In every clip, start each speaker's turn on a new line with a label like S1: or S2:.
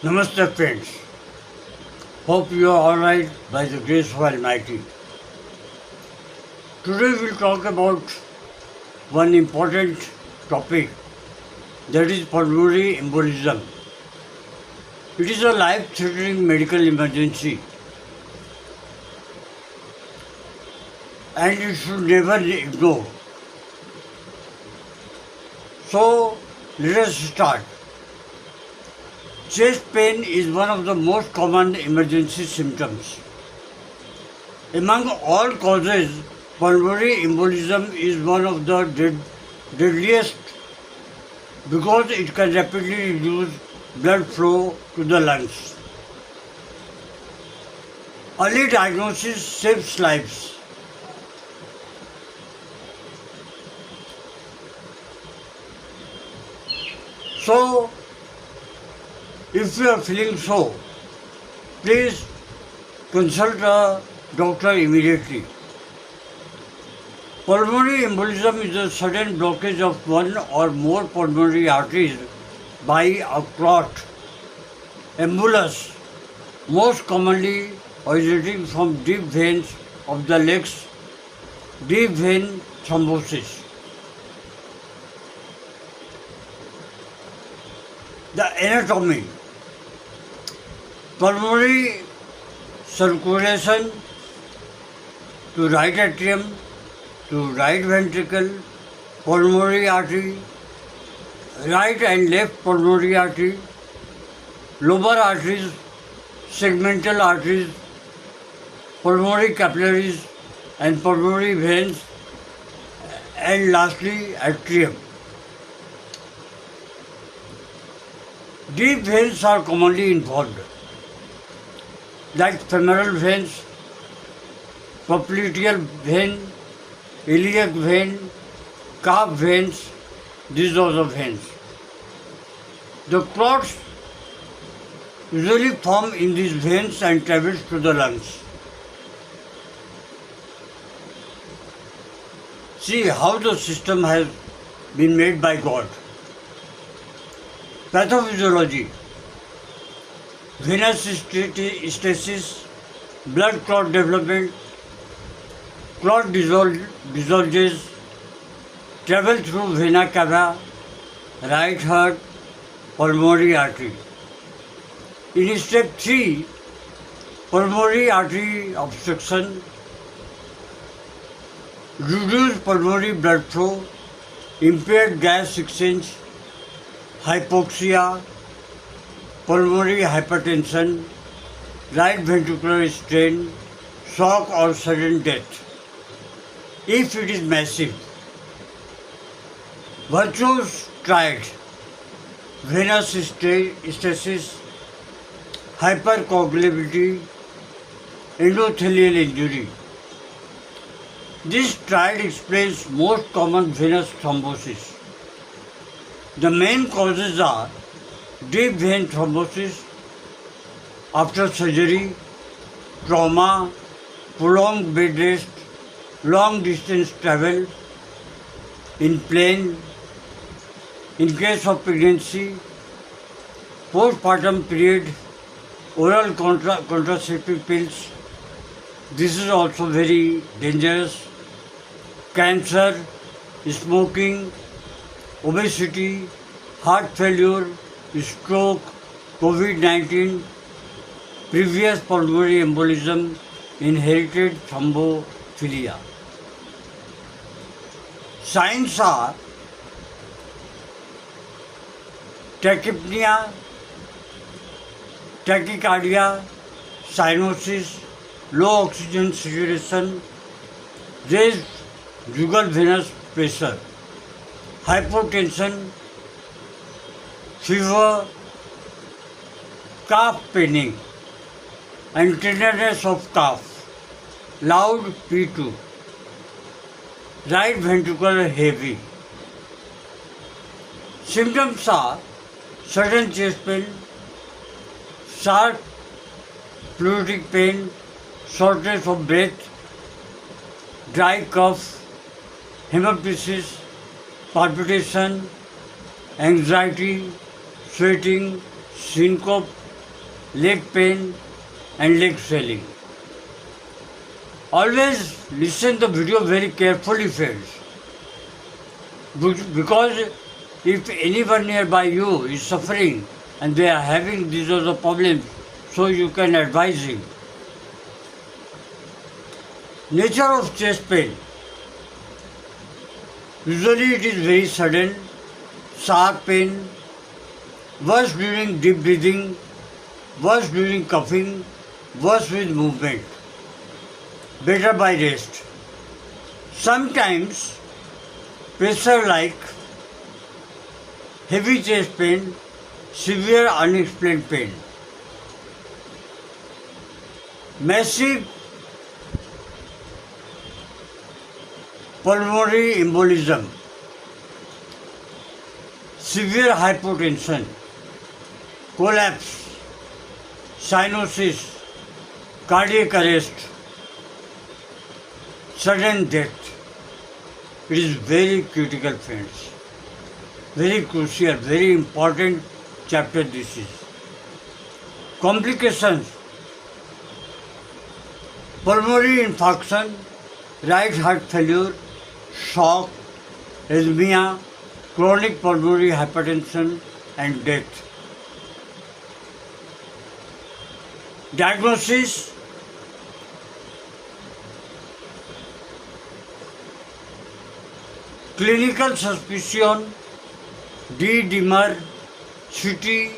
S1: Namaste friends. Hope you are alright by the grace of Almighty. Today we'll talk about one important topic, that is pulmonary embolism. It is a life-threatening medical emergency and it should never be ignored. So let us start. Chest pain is one of the most common emergency symptoms. Among all causes, pulmonary embolism is one of the deadliest because it can rapidly reduce blood flow to the lungs. Early diagnosis saves lives. So, if you are feeling so, please consult a doctor immediately. Pulmonary embolism is a sudden blockage of one or more pulmonary arteries by a clot. Embolus, most commonly originating from deep veins of the legs, deep vein thrombosis. The anatomy. Pulmonary circulation to right atrium, to right ventricle, pulmonary artery, right and left pulmonary artery, lobar arteries, segmental arteries, pulmonary capillaries and pulmonary veins, and lastly atrium. Deep veins are commonly involved, like femoral veins, popliteal vein, iliac vein, calf veins, these are the veins. The clots usually form in these veins and travels to the lungs. See how the system has been made by God. Pathophysiology. Venous stasis, blood clot development, clot dislodges, travel through vena cava, right heart, pulmonary artery. In step 3, pulmonary artery obstruction, reduced pulmonary blood flow, impaired gas exchange, hypoxia, pulmonary hypertension, right ventricular strain, shock or sudden death. If it is massive, Virchow's triad, venous stasis, hypercoagulability, endothelial injury. This triad explains most common venous thrombosis. The main causes are deep vein thrombosis after surgery, trauma, prolonged bed rest, long distance travel, in plane, in case of pregnancy, postpartum period, oral contraceptive pills. This is also very dangerous. Cancer, smoking, obesity, heart failure, stroke, COVID-19, previous pulmonary embolism, inherited thrombophilia. Signs are tachypnea, tachycardia, cyanosis, low oxygen saturation, raised jugal venous pressure, hypotension, fever, calf paining, and tenderness of calf, loud P2, right ventricle heavy. Symptoms are sudden chest pain, sharp pleuritic pain, shortness of breath, dry cough, hemoptysis, palpitation, anxiety, sweating, syncope, leg pain, and leg swelling. Always listen the video very carefully, friends, because if anyone nearby you is suffering and they are having these other problems, so you can advise him. Nature of chest pain. Usually it is very sudden, sharp pain, worse during deep breathing, worse during coughing, worse with movement. Better by rest. Sometimes pressure like heavy chest pain, severe unexplained pain. Massive pulmonary embolism, severe hypotension, collapse, cyanosis, cardiac arrest, sudden death. It is very critical, friends. Very crucial, very important chapter this is. Complications. Pulmonary infarction, right heart failure, shock, arrhythmia, chronic pulmonary hypertension, and death. Diagnosis. Clinical suspicion, D-dimer, CT,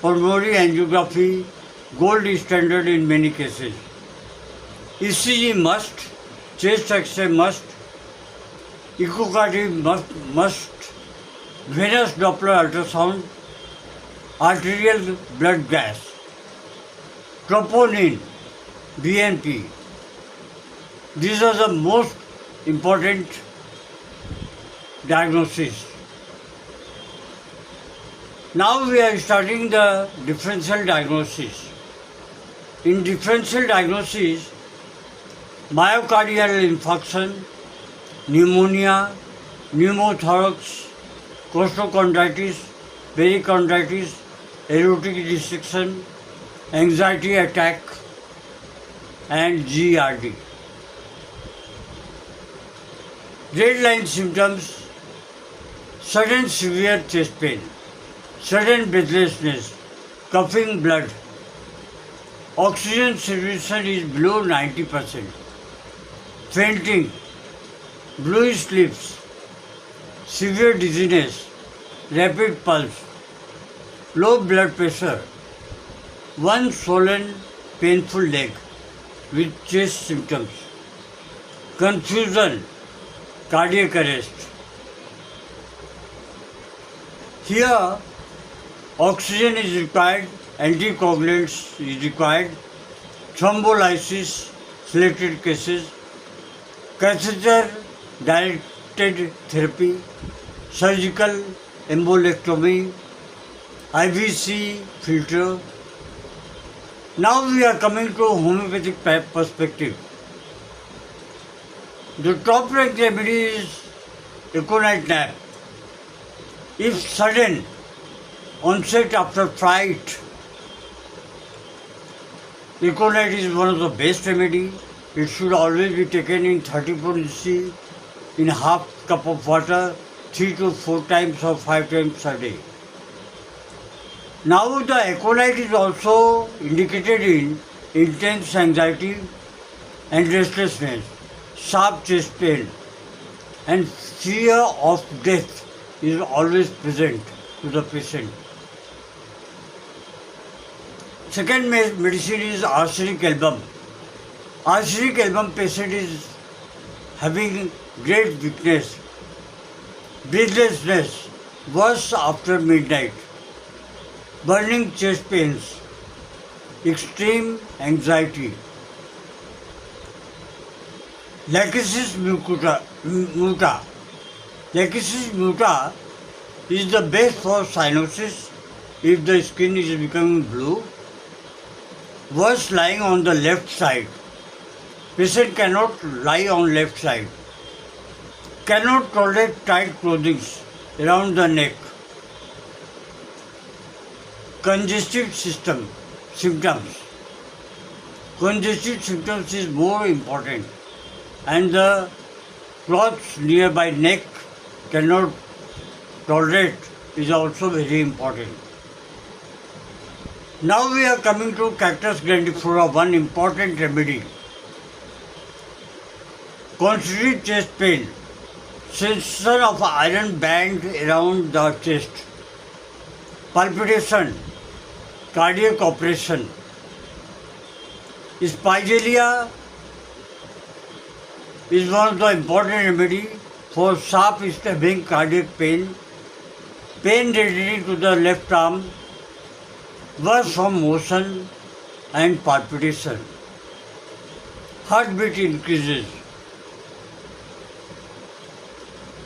S1: pulmonary angiography, gold standard in many cases. ECG must, chest X-ray must, echocardiogram must, venous Doppler ultrasound, arterial blood gas, troponin, BNP. These are the most important diagnosis. Now we are starting the differential diagnosis. In differential diagnosis, myocardial infarction, pneumonia, pneumothorax, costochondritis, pericarditis, aortic dissection, anxiety attack, and GERD. Red line symptoms: sudden severe chest pain, sudden breathlessness, coughing blood, oxygen saturation is below 90%, fainting, bluish lips, severe dizziness, rapid pulse, low blood pressure, one swollen, painful leg with chest symptoms, confusion, cardiac arrest. Here, oxygen is required, anticoagulants is required, thrombolysis, selected cases, catheter directed therapy, surgical embolectomy, IVC filter. Now we are coming to homeopathic perspective. The top ranked remedy is Econite nap. If sudden onset after fright, Econite is one of the best remedy. It should always be taken in 34 cc in half cup of water 3 to 4 times or 5 times a day. Now the Econite is also indicated in intense anxiety and restlessness, sharp chest pain, and fear of death is always present to the patient. Second medicine is arsenic album. Arsenic album patient is having great weakness, breathlessness, worse after midnight, burning chest pains, extreme anxiety. Lachesis muta. Lachesis muta is the best for cyanosis if the skin is becoming blue. Worse lying on the left side. Patient cannot lie on left side. Cannot tolerate tight clothing around the neck. Congestive system, symptoms. Congestive symptoms is more important, and the clots nearby neck cannot tolerate is also very important. Now we are coming to Cactus grandiflora, one important remedy. Concentrated chest pain, sensation of iron band around the chest, palpitation, cardiac operation. Spigelia is one of the important remedy for sharp stabbing cardiac pain, pain relating to the left arm, worse from motion and palpitation. Heartbeat increases.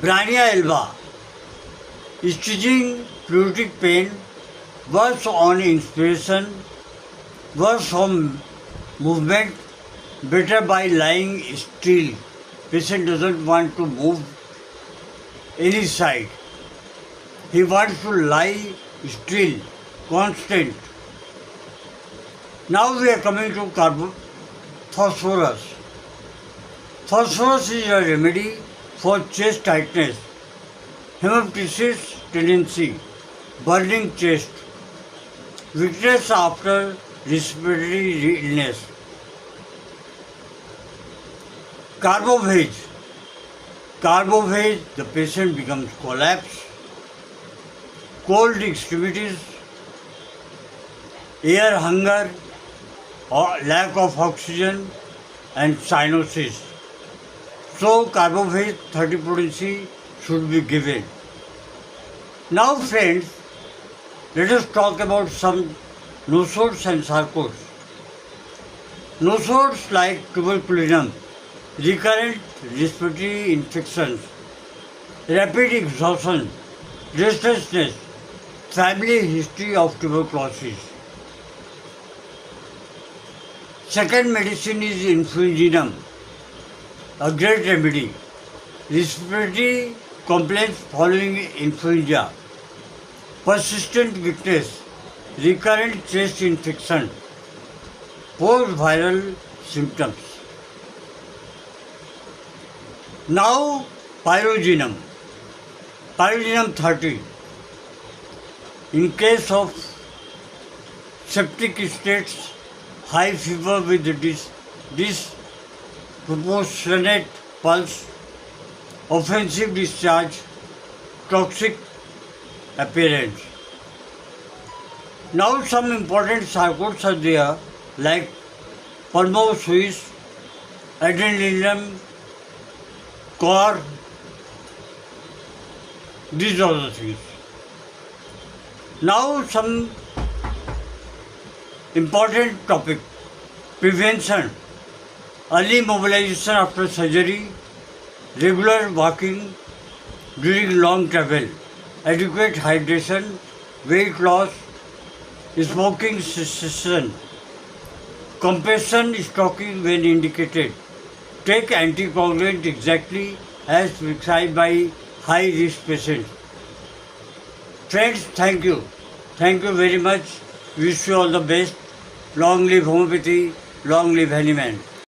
S1: Brania alba, stitching pleuritic pain, worse on inspiration, worse from movement, better by lying still. Patient doesn't want to move any side. He wants to lie still, constant. Now we are coming to phosphorus. Phosphorus is a remedy for chest tightness, hemoptysis tendency, burning chest, weakness after respiratory illness. Carbophage, the patient becomes collapsed, cold extremities, air hunger, or lack of oxygen, and cyanosis. So carbophage 30 potency should be given. Now friends, let us talk about some nosodes and sarcodes. Nosodes like tuberculinum, recurrent respiratory infections, rapid exhaustion, restlessness, family history of tuberculosis. Second medicine is influenzinum, a great remedy. Respiratory complaints following influenza, persistent weakness, recurrent chest infection, post-viral symptoms. Now pyrogenum 30. In case of septic states, high fever with disproportionate pulse, offensive discharge, toxic appearance. Now some important sarcodes are there like pulmosuis, adrenalinum, core, these are the things. Now some important topic, prevention, early mobilization after surgery, regular walking during long travel, adequate hydration, weight loss, smoking cessation, compassion stocking when indicated, take anticoagulant exactly as prescribed by high risk patients. Friends, thank you. Thank you very much. Wish you all the best. Long live homeopathy, long live Honeyman.